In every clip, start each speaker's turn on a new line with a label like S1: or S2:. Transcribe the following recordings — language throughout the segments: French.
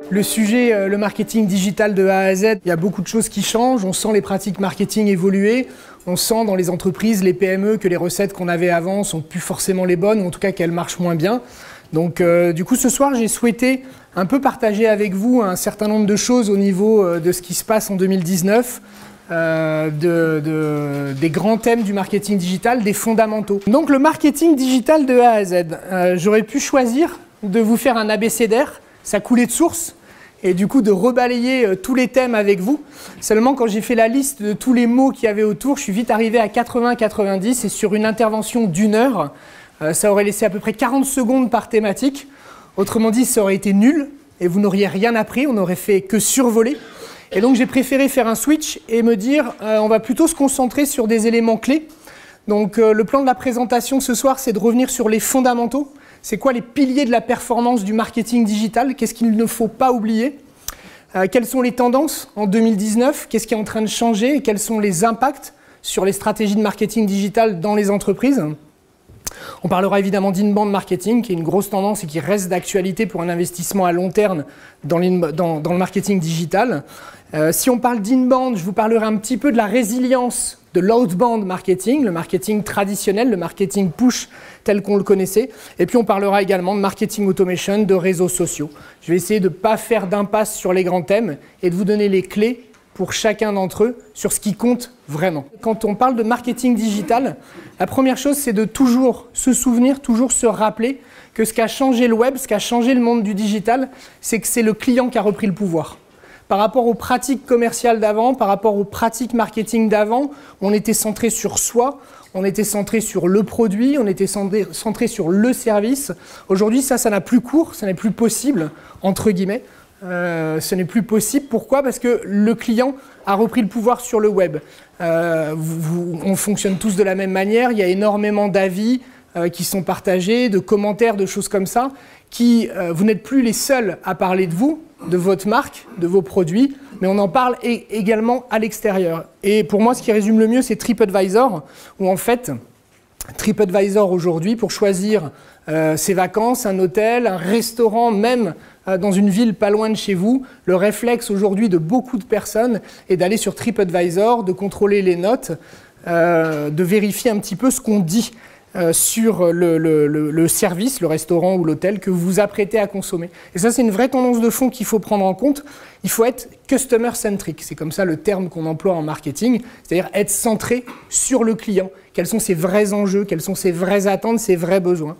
S1: Le sujet, le marketing digital de A à Z, il y a beaucoup de choses qui changent, on sent les pratiques marketing évoluer, on sent dans les entreprises, les PME, que les recettes qu'on avait avant sont plus forcément les bonnes, ou en tout cas qu'elles marchent moins bien. Donc du coup ce soir j'ai souhaité un peu partager avec vous un certain nombre de choses au niveau de ce qui se passe en 2019, des grands thèmes du marketing digital, des fondamentaux. Donc le marketing digital de A à Z, j'aurais pu choisir de vous faire un abécédaire, ça coulait de source, et du coup de rebalayer tous les thèmes avec vous. Seulement quand j'ai fait la liste de tous les mots qu'il y avait autour, je suis vite arrivé à 80-90 et sur une intervention d'1 heure, ça aurait laissé à peu près 40 secondes par thématique. Autrement dit, ça aurait été nul et vous n'auriez rien appris, on n'aurait fait que survoler. Et donc j'ai préféré faire un switch et me dire on va plutôt se concentrer sur des éléments clés. Donc le plan de la présentation ce soir, c'est de revenir sur les fondamentaux. C'est quoi les piliers de la performance du marketing digital? Qu'est-ce qu'il ne faut pas oublier? Quelles sont les tendances en 2019? Qu'est-ce qui est en train de changer? Et quels sont les impacts sur les stratégies de marketing digital dans les entreprises? On parlera évidemment d'inbound marketing, qui est une grosse tendance et qui reste d'actualité pour un investissement à long terme dans le marketing digital. Si on parle d'inbound, je vous parlerai un petit peu de la résilience de l'outbound marketing, le marketing traditionnel, le marketing push tel qu'on le connaissait. Et puis on parlera également de marketing automation, de réseaux sociaux. Je vais essayer de ne pas faire d'impasse sur les grands thèmes et de vous donner les clés pour chacun d'entre eux sur ce qui compte vraiment. Quand on parle de marketing digital, la première chose, c'est de toujours se souvenir, toujours se rappeler que ce qu'a changé le web, ce qu'a changé le monde du digital, c'est que c'est le client qui a repris le pouvoir. Par rapport aux pratiques commerciales d'avant, par rapport aux pratiques marketing d'avant, on était centré sur soi, on était centré sur le produit, on était centré sur le service. Aujourd'hui, ça n'a plus cours, ça n'est plus possible, entre guillemets. Ce n'est plus possible. Pourquoi? Parce que le client a repris le pouvoir sur le web. On fonctionne tous de la même manière, il y a énormément d'avis qui sont partagés, de commentaires, de choses comme ça, vous n'êtes plus les seuls à parler de vous, de votre marque, de vos produits, mais on en parle également à l'extérieur. Et pour moi, ce qui résume le mieux, c'est TripAdvisor, où en fait, TripAdvisor aujourd'hui, pour choisir ses vacances, un hôtel, un restaurant, même dans une ville pas loin de chez vous, le réflexe aujourd'hui de beaucoup de personnes est d'aller sur TripAdvisor, de contrôler les notes, de vérifier un petit peu ce qu'on dit sur le service, le restaurant ou l'hôtel que vous vous apprêtez à consommer. Et ça, c'est une vraie tendance de fond qu'il faut prendre en compte. Il faut être customer-centric, c'est comme ça le terme qu'on emploie en marketing, c'est-à-dire être centré sur le client. Quels sont ses vrais enjeux, quelles sont ses vraies attentes, ses vrais besoins.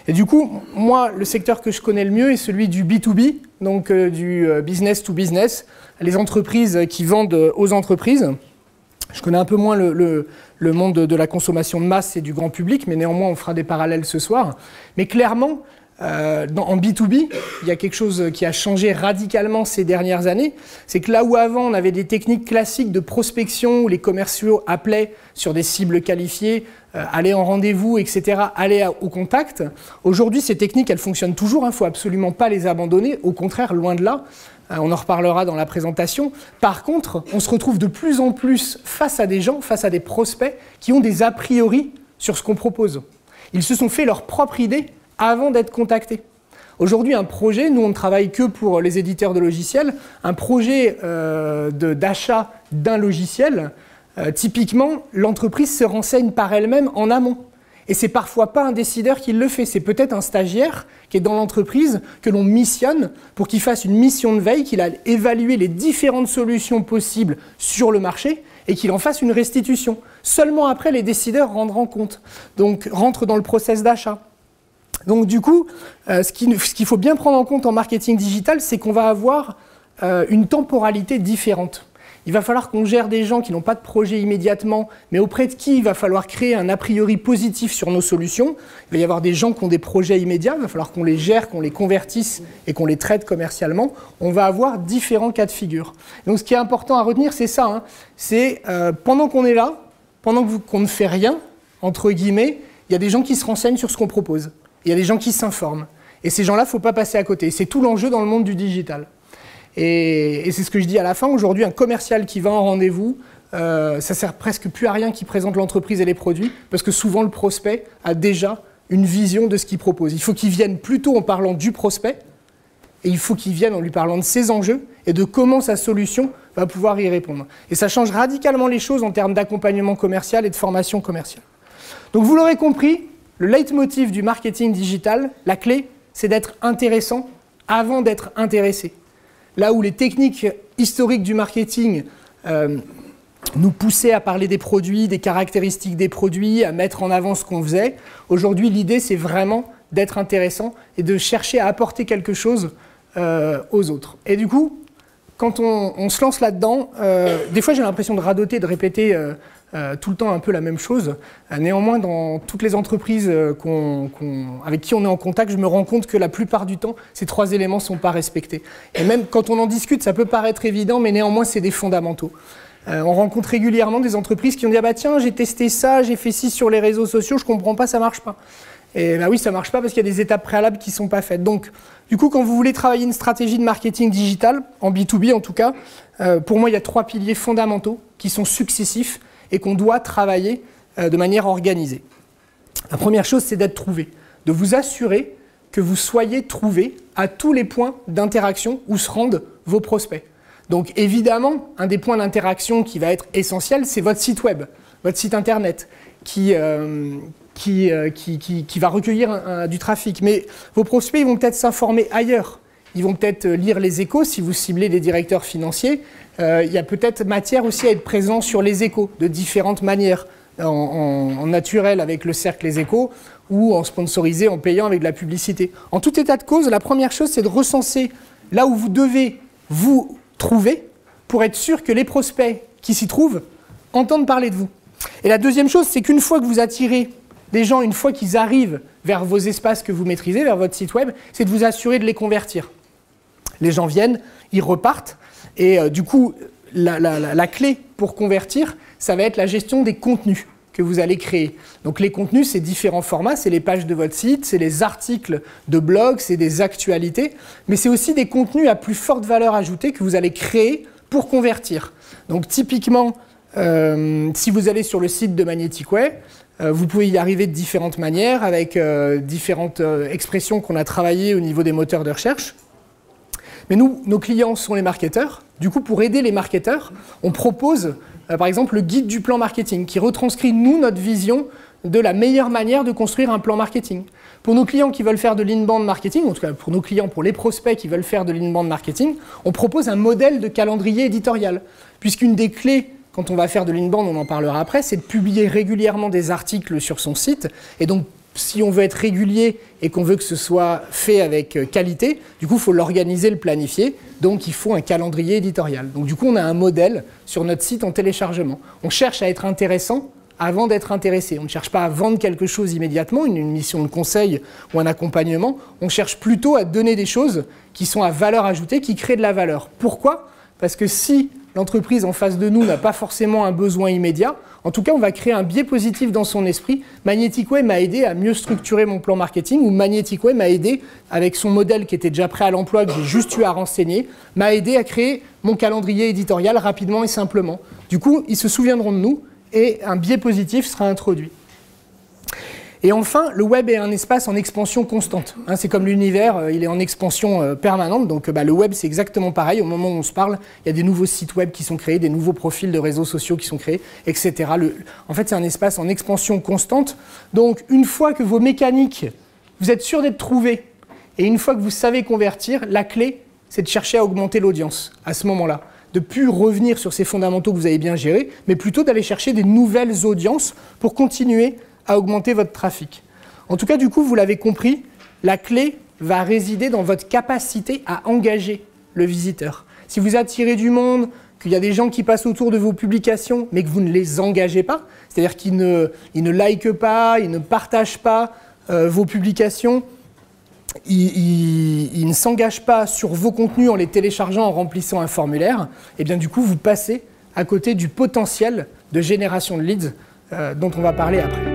S1: Et du coup, moi, le secteur que je connais le mieux est celui du B2B, donc du business to business, les entreprises qui vendent aux entreprises. Je connais un peu moins le monde de la consommation de masse et du grand public, mais néanmoins, on fera des parallèles ce soir. Mais clairement, en B2B, il y a quelque chose qui a changé radicalement ces dernières années. C'est que là où avant, on avait des techniques classiques de prospection où les commerciaux appelaient sur des cibles qualifiées, aller en rendez-vous, etc., aller au contact. Aujourd'hui, ces techniques, elles fonctionnent toujours. Il ne faut absolument pas les abandonner. Au contraire, loin de là. On en reparlera dans la présentation. Par contre, on se retrouve de plus en plus face à des gens, face à des prospects qui ont des a priori sur ce qu'on propose. Ils se sont fait leur propre idée avant d'être contactés. Aujourd'hui, un projet, nous on ne travaille que pour les éditeurs de logiciels, un projet d'achat d'un logiciel, typiquement, l'entreprise se renseigne par elle-même en amont. Et c'est parfois pas un décideur qui le fait, c'est peut-être un stagiaire qui est dans l'entreprise, que l'on missionne pour qu'il fasse une mission de veille, qu'il aille évaluer les différentes solutions possibles sur le marché et qu'il en fasse une restitution. Seulement après, les décideurs rendront compte, donc rentrent dans le process d'achat. Donc du coup, ce qu'il faut bien prendre en compte en marketing digital, c'est qu'on va avoir une temporalité différente. Il va falloir qu'on gère des gens qui n'ont pas de projet immédiatement, mais auprès de qui il va falloir créer un a priori positif sur nos solutions. Il va y avoir des gens qui ont des projets immédiats, il va falloir qu'on les gère, qu'on les convertisse et qu'on les traite commercialement. On va avoir différents cas de figure. Donc ce qui est important à retenir, c'est ça, hein. C'est pendant qu'on est là, pendant qu'on ne fait rien, entre guillemets, il y a des gens qui se renseignent sur ce qu'on propose. Il y a des gens qui s'informent. Et ces gens-là, il ne faut pas passer à côté. C'est tout l'enjeu dans le monde du digital. Et c'est ce que je dis à la fin. Aujourd'hui, un commercial qui va en rendez-vous, ça ne sert presque plus à rien qu'il présente l'entreprise et les produits, parce que souvent le prospect a déjà une vision de ce qu'il propose. Il faut qu'il vienne plutôt en parlant du prospect et il faut qu'il vienne en lui parlant de ses enjeux et de comment sa solution va pouvoir y répondre. Et ça change radicalement les choses en termes d'accompagnement commercial et de formation commerciale. Donc vous l'aurez compris, le leitmotiv du marketing digital, la clé, c'est d'être intéressant avant d'être intéressé. Là où les techniques historiques du marketing nous poussaient à parler des produits, des caractéristiques des produits, à mettre en avant ce qu'on faisait, aujourd'hui l'idée c'est vraiment d'être intéressant et de chercher à apporter quelque chose aux autres. Et du coup, quand on se lance là-dedans, des fois j'ai l'impression de radoter, de répéter tout le temps un peu la même chose. Néanmoins, dans toutes les entreprises avec qui on est en contact, je me rends compte que la plupart du temps, ces 3 éléments ne sont pas respectés. Et même quand on en discute, ça peut paraître évident, mais néanmoins, c'est des fondamentaux. On rencontre régulièrement des entreprises qui ont dit « Ah bah tiens, j'ai testé ça, j'ai fait ci sur les réseaux sociaux, je ne comprends pas, ça ne marche pas. » Et bah oui, ça ne marche pas parce qu'il y a des étapes préalables qui ne sont pas faites. Donc, du coup, quand vous voulez travailler une stratégie de marketing digital, en B2B en tout cas, pour moi, il y a 3 piliers fondamentaux qui sont successifs et qu'on doit travailler de manière organisée. La première chose, c'est d'être trouvé, de vous assurer que vous soyez trouvé à tous les points d'interaction où se rendent vos prospects. Donc évidemment, un des points d'interaction qui va être essentiel, c'est votre site web, votre site internet, qui va recueillir du trafic. Mais vos prospects ils vont peut-être s'informer ailleurs. Ils vont peut-être lire les échos, si vous ciblez des directeurs financiers. Il y a peut-être matière aussi à être présent sur les échos, de différentes manières, en naturel avec le cercle Les Échos, ou en sponsorisé, en payant avec de la publicité. En tout état de cause, la première chose, c'est de recenser là où vous devez vous trouver, pour être sûr que les prospects qui s'y trouvent entendent parler de vous. Et la deuxième chose, c'est qu'une fois que vous attirez des gens, une fois qu'ils arrivent vers vos espaces que vous maîtrisez, vers votre site web, c'est de vous assurer de les convertir. Les gens viennent, ils repartent, et du coup, la clé pour convertir, ça va être la gestion des contenus que vous allez créer. Donc les contenus, c'est différents formats, c'est les pages de votre site, c'est les articles de blog, c'est des actualités, mais c'est aussi des contenus à plus forte valeur ajoutée que vous allez créer pour convertir. Donc typiquement, si vous allez sur le site de Magneticway, vous pouvez y arriver de différentes manières, avec différentes expressions qu'on a travaillées au niveau des moteurs de recherche. Mais nous, nos clients sont les marketeurs. Du coup, pour aider les marketeurs, on propose par exemple le guide du plan marketing qui retranscrit, nous, notre vision de la meilleure manière de construire un plan marketing. Pour nos clients qui veulent faire de l'inbound marketing, en tout cas pour nos clients, pour les prospects qui veulent faire de l'inbound marketing, on propose un modèle de calendrier éditorial. Puisqu'une des clés, quand on va faire de l'inbound, on en parlera après, c'est de publier régulièrement des articles sur son site. Et donc, si on veut être régulier et qu'on veut que ce soit fait avec qualité, du coup, il faut l'organiser, le planifier. Donc, il faut un calendrier éditorial. Donc, du coup, on a un modèle sur notre site en téléchargement. On cherche à être intéressant avant d'être intéressé. On ne cherche pas à vendre quelque chose immédiatement, une mission de conseil ou un accompagnement. On cherche plutôt à donner des choses qui sont à valeur ajoutée, qui créent de la valeur. Pourquoi ? Parce que si l'entreprise en face de nous n'a pas forcément un besoin immédiat, en tout cas, on va créer un biais positif dans son esprit. Magneticway m'a aidé à mieux structurer mon plan marketing, ou Magneticway m'a aidé, avec son modèle qui était déjà prêt à l'emploi, que j'ai juste eu à renseigner, m'a aidé à créer mon calendrier éditorial rapidement et simplement. Du coup, ils se souviendront de nous et un biais positif sera introduit. Et enfin, le web est un espace en expansion constante. C'est comme l'univers, il est en expansion permanente. Donc le web, c'est exactement pareil. Au moment où on se parle, il y a des nouveaux sites web qui sont créés, des nouveaux profils de réseaux sociaux qui sont créés, etc. En fait, c'est un espace en expansion constante. Donc, une fois que vos mécaniques, vous êtes sûr d'être trouvés, et une fois que vous savez convertir, la clé, c'est de chercher à augmenter l'audience à ce moment-là. De ne plus revenir sur ces fondamentaux que vous avez bien gérés, mais plutôt d'aller chercher des nouvelles audiences pour continuer à augmenter votre trafic. En tout cas, du coup, vous l'avez compris, la clé va résider dans votre capacité à engager le visiteur. Si vous attirez du monde, qu'il y a des gens qui passent autour de vos publications, mais que vous ne les engagez pas, c'est-à-dire qu'ils ne likent pas, ils ne partagent pas vos publications, ils ne s'engagent pas sur vos contenus en les téléchargeant, en remplissant un formulaire, et bien du coup, vous passez à côté du potentiel de génération de leads dont on va parler après.